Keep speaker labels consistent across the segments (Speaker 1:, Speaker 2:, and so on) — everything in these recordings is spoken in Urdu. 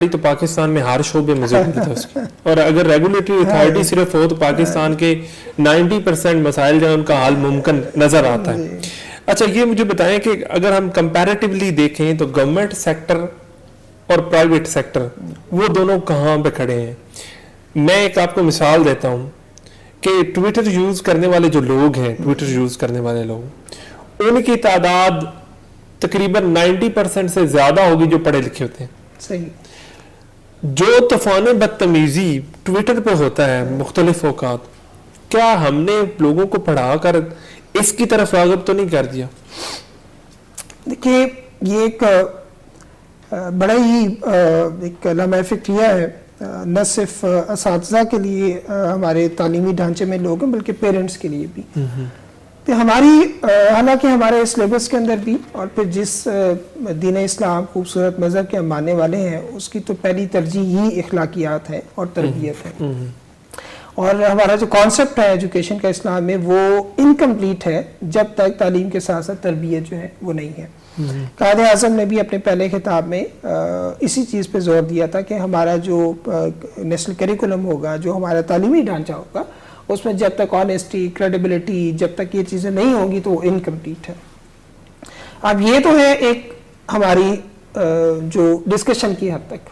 Speaker 1: تو پاکستان میں ہر شعبے میں ضرورت ہے اس کی, اور اگر ریگولیٹری اتھارٹی صرف ہو تو پاکستان کے 90% مسائل جو ہیں ان کا حل ممکن نظر آتا ہے. اچھا یہ مجھے بتائیں کہ اگر ہم کمپیریٹیولی دیکھیں تو گورنمنٹ سیکٹر اور پرائیویٹ سیکٹر وہ دونوں کہاں پہ کھڑے ہیں. میں ایک آپ کو مثال دیتا ہوں کہ ٹویٹر یوز کرنے والے جو لوگ ہیں, ٹویٹر یوز کرنے والے لوگ, ان کی تعداد تقریباً 90% سے زیادہ ہوگی جو پڑھے لکھے ہوتے ہیں.
Speaker 2: صحیح.
Speaker 1: جو طوفان بدتمیزی ٹویٹر پہ ہوتا ہے مختلف اوقات, کیا ہم نے لوگوں کو پڑھا کر اس کی طرف راغب تو نہیں کر دیا؟
Speaker 2: دیکھیے یہ ایک بڑا ہی ایک لمحہ فکریہ ہے, نہ صرف اساتذہ کے لیے ہمارے تعلیمی ڈھانچے میں لوگ ہیں بلکہ پیرنٹس کے لیے بھی. تو حالانکہ ہمارے سلیبس کے اندر بھی, اور پھر جس دین اسلام خوبصورت مذہب کے ہم ماننے والے ہیں اس کی تو پہلی ترجیح ہی اخلاقیات ہے اور تربیت ہے. اور ہمارا جو کانسیپٹ ہے ایجوکیشن کا اسلام میں وہ انکمپلیٹ ہے جب تک تعلیم کے ساتھ ساتھ تربیت جو ہے وہ نہیں ہے. قائد اعظم نے بھی اپنے پہلے خطاب میں اسی چیز پہ زور دیا تھا کہ ہمارا جو نیشنل کریکولم ہوگا, جو ہمارا تعلیمی ڈھانچہ ہوگا, اس میں جب تک آنیسٹی, کریڈیبلٹی, جب تک یہ چیزیں نہیں ہوں گی تو وہ انکمپلیٹ ہے. اب یہ تو ہے ایک ہماری جو ڈسکشن کی حد تک.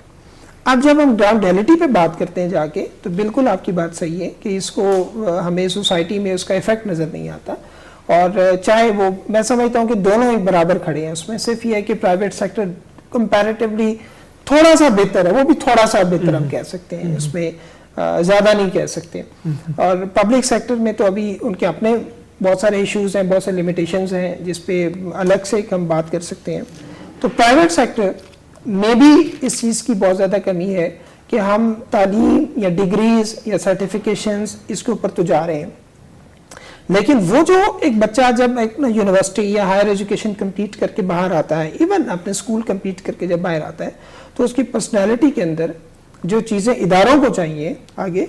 Speaker 2: اب جب ہم گراؤنڈ ریئلٹی پہ بات کرتے ہیں جا کے, تو بالکل آپ کی بات صحیح ہے کہ اس کو ہمیں سوسائٹی میں اس کا ایفیکٹ نظر نہیں آتا. اور چاہے وہ, میں سمجھتا ہوں کہ دونوں ایک برابر کھڑے ہیں اس میں. صرف یہ ہے کہ پرائیویٹ سیکٹر کمپیریٹیولی تھوڑا سا بہتر ہے, وہ بھی تھوڑا سا بہتر ہم کہہ سکتے ہیں, اس میں زیادہ نہیں کہہ سکتے. اور پبلک سیکٹر میں تو ابھی ان کے اپنے بہت سارے ایشوز ہیں, بہت سے لیمیٹیشنز ہیں جس پہ الگ سے ہم بات کر سکتے ہیں. تو پرائیویٹ سیکٹر میں بھی اس چیز کی بہت زیادہ کمی ہے کہ ہم تعلیم یا ڈگریز یا سرٹیفکیشنز اس کے اوپر تو جا رہے ہیں, لیکن وہ جو ایک بچہ جب ایک یونیورسٹی یا ہائر ایجوکیشن کمپلیٹ کر کے باہر آتا ہے, ایون اپنے اسکول کمپلیٹ کر کے جب باہر آتا ہے, تو اس کی پرسنالٹی کے اندر جو چیزیں اداروں کو چاہیے آگے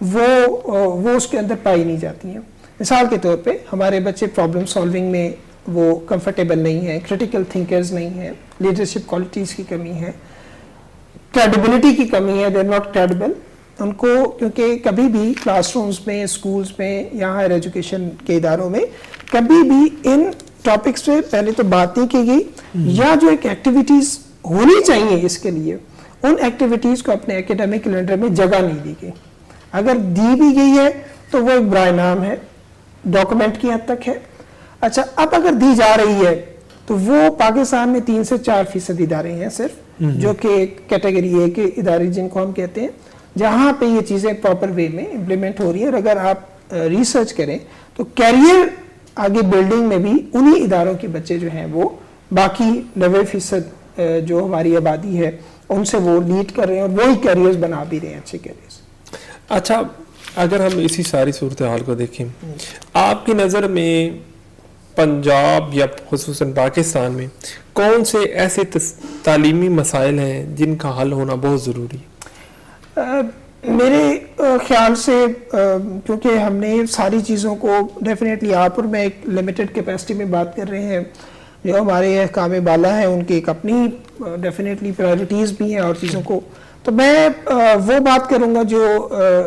Speaker 2: وہ اس کے اندر پائی نہیں جاتی ہیں. مثال کے طور پہ ہمارے بچے پرابلم سالونگ میں وہ کمفرٹیبل نہیں ہیں, کریٹیکل تھنکرز نہیں ہیں, لیڈرشپ کوالٹیز کی کمی ہے, کریڈیبلٹی کی کمی ہے, دے آر ناٹ کریڈیبل. ان کو کیونکہ کبھی بھی کلاس رومز میں, اسکولز میں یا ہائر ایجوکیشن کے اداروں میں کبھی بھی ان ٹاپکس پہ پہلے تو بات نہیں کی گئی, یا جو ایک ایکٹیویٹیز ہونی چاہیے اس کے لیے ان ایکٹیویٹیز کو اپنے ایکیڈیمک کیلنڈر میں جگہ نہیں دی گئی. اگر دی بھی گئی ہے تو وہ ایک برائے نام ہے, ڈاکومنٹ کی حد تک ہے. اچھا, اب اگر دی جا رہی ہے تو وہ پاکستان میں 3 سے 4% ادارے ہیں صرف, جو کہ ایک کیٹیگری ہے کہ ادارے جن کو ہم کہتے ہیں جہاں پہ یہ چیزیں پراپر وے میں امپلیمنٹ ہو رہی ہے. اور اگر آپ ریسرچ کریں تو کیریئر آگے بلڈنگ میں بھی انہی اداروں کے بچے جو ہیں وہ باقی 90% جو ہماری آبادی ہے ان سے وہ لیڈ کر رہے ہیں, اور وہی کیریئرز بنا بھی رہے ہیں, اچھے کیریئرز.
Speaker 1: اچھا, اگر ہم اسی ساری صورتحال کو دیکھیں, آپ کی نظر میں پنجاب یا خصوصاً پاکستان میں کون سے ایسے تعلیمی مسائل ہیں جن کا حل ہونا بہت ضروری ہے؟
Speaker 2: میرے خیال سے کیونکہ ہم نے ساری چیزوں کو ڈیفینیٹلی, آپ اور میں ایک لمیٹڈ کیپیسٹی میں بات کر رہے ہیں, جو ہمارے احکام بالا ہیں ان کی ایک اپنی ڈیفینیٹلی پرائرٹیز بھی ہیں اور چیزوں کو, تو میں وہ بات کروں گا جو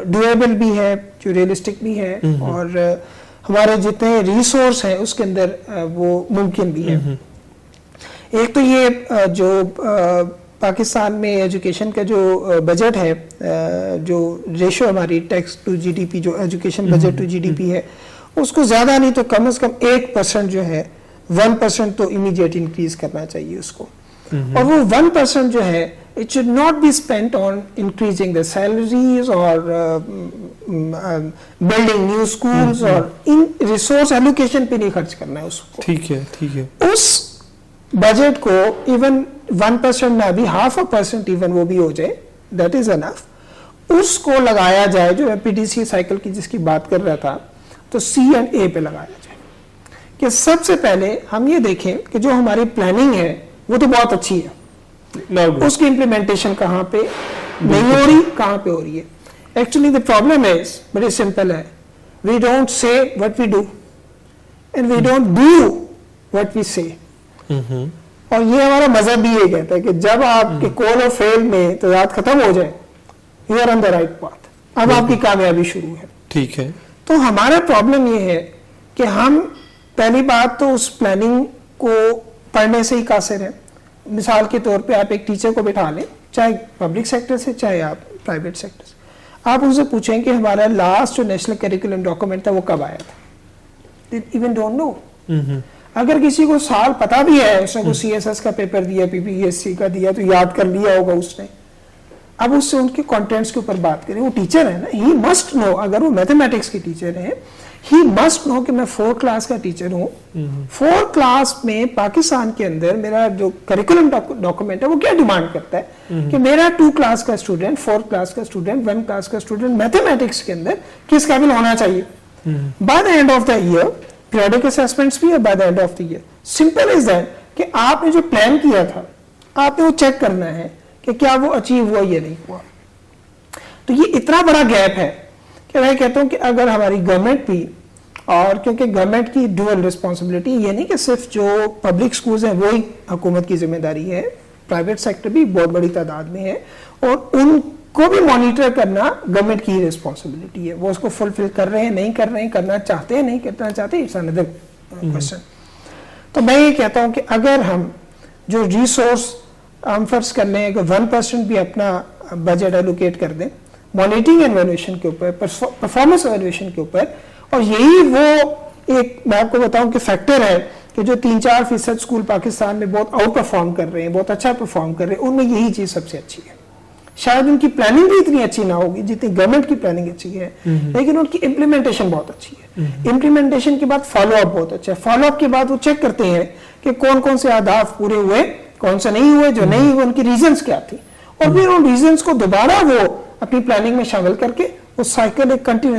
Speaker 2: ڈویبل بھی ہے, جو ریئلسٹک بھی ہے, اور ہمارے جتنے ریسورس ہیں اس کے اندر وہ ممکن بھی ہے. ایک تو یہ جو پاکستان میں ایجوکیشن کا جو بجٹ ہے, جو ریشو ہماری tax to G D P, جو education budget to G D P ہے, اس کو زیادہ نہیں تو کم از کم 1% جو ہے 1% تو امیڈیٹ انکریز کرنا چاہیے اس کو. اور وہ 1% جو ہے it should not be spent on increasing the salaries or building new schools or in resource allocation پہ نہیں خرچ کرنا ہے اس کو.
Speaker 1: ٹھیک ہے, ٹھیک ہے.
Speaker 2: اس بجٹ کو ایون 1% نہ بھی 0.5% ایون وہ بھی ہو جائے, that is enough. اس کو لگایا جائے, جو پی ڈی سی سائیکل کی جس کی بات کر رہا تھا, تو C&A پہ لگایا جائے. کہ سب سے پہلے ہم یہ دیکھیں کہ جو ہماری پلاننگ ہے وہ تو بہت اچھی ہے, اس کی امپلیمنٹیشن کہاں پہ نہیں ہو رہی, کہاں پہ ہو رہی ہے. Actually the problem is very simple ہے, we don't say what we do and we don't do what we say. اور یہ ہمارا مذہب بھی یہ کہتا ہے کہ جب آپ کے کول اور فیل میں تضاد ختم ہو جائے you are on the right path, اب آپ کی کامیابی شروع ہے.
Speaker 1: ٹھیک ہے.
Speaker 2: تو ہمارا پرابلم یہ ہے کہ ہم پہلی بات تو اس پلاننگ کو پڑھنے سے ہی قاصر ہیں. مثال کے طور پہ آپ ایک ٹیچر کو بٹھا لیں, چاہے پبلک سیکٹر سے چاہے آپ پرائیویٹ سیکٹر سے, آپ ان سے پوچھیں کہ ہمارا لاسٹ جو نیشنل کریکولم ڈاکومنٹ تھا وہ کب آیا تھا, ایون ڈونٹ نو. اگر کسی کو سال پتا بھی ہے, اس نے کوئی سی ایس ایس کا پیپر دیا, پی پی ایس سی کا دیا, تو یاد کر لیا ہوگا اس نے. اب اس سے ان کے کانٹینٹس کے اوپر بات کریں, وہ ٹیچر ہے نا, ہی مسٹ نو. اگر وہ میتھمیٹکس کے ٹیچر ہیں, ہی مسٹ نو کہ میں 4 کلاس کا ٹیچر ہوں. 4 کلاس میں پاکستان کے اندر میرا جو کریکولم ڈاکومنٹ ہے وہ کیا ڈیمانڈ کرتا ہے کہ میرا 2 کلاس کا اسٹوڈنٹ, 4 کلاس کا اسٹوڈنٹ, 1 کلاس کا اسٹوڈنٹ میتھمیٹکس کے اندر کس قابل ہونا چاہیے. By the end of the year periodic assessments بھی ہے, by the end of the year. Simple is that کہ آپ نے جو پلان کیا تھا آپ نے وہ چیک کرنا ہے کہ کیا وہ اچیو ہوا یا نہیں ہوا. تو یہ اتنا بڑا گیپ ہے کہ میں کہتا ہوں کہ اگر ہماری گورنمنٹ بھی, اور کیونکہ گورنمنٹ کی ڈوئل رسپانسبلٹی یہ نہیں کہ صرف جو پبلک سکولز ہیں وہی حکومت کی ذمہ داری ہے, پرائیویٹ سیکٹر بھی بہت بڑی تعداد میں ہے, اور ان کو بھی مانیٹر کرنا گورنمنٹ کی رسپانسبلٹی ہے. وہ اس کو فلفل کر رہے ہیں, نہیں کر رہے ہیں, کرنا چاہتے ہیں, نہیں کرنا چاہتے, اٹس انادر کوسچن. تو میں یہ کہتا ہوں کہ اگر ہم جو ریسورس ہم فرض کر لیں کہ 1% بھی اپنا بجٹ ایلوکیٹ کر دیں مانیٹرنگ ایویلویشن کے اوپر, پرفارمنس ایویلویشن کے اوپر, اور یہی وہ ایک میں آپ کو بتاؤں کہ فیکٹر ہے کہ جو 3-4% اسکول پاکستان میں بہت آؤٹ پرفارم کر رہے ہیں, بہت اچھا پرفارم کر رہے ہیں, ان میں یہی چیز سب سے اچھی ہے. شاید ان کی پلاننگ بھی اتنی اچھی نہ ہوگی جتنی گورنمنٹ کی پلاننگ اچھی ہے, لیکن ان کی امپلیمنٹیشن بہت اچھی ہے. امپلیمنٹیشن کے بعد فالو اپ بہت اچھا ہے. فالو اپ کے بعد وہ چیک کرتے ہیں کہ کون کون سے اہداف پورے ہوئے, کون سے نہیں ہوئے, جو نہیں ہوئے ان کی ریزنز کیا تھی, اور پھر ان ریزنز کو دوبارہ وہ اپنی پلاننگ میں شامل کر کے وہ سائیکل ایک کنٹینیوس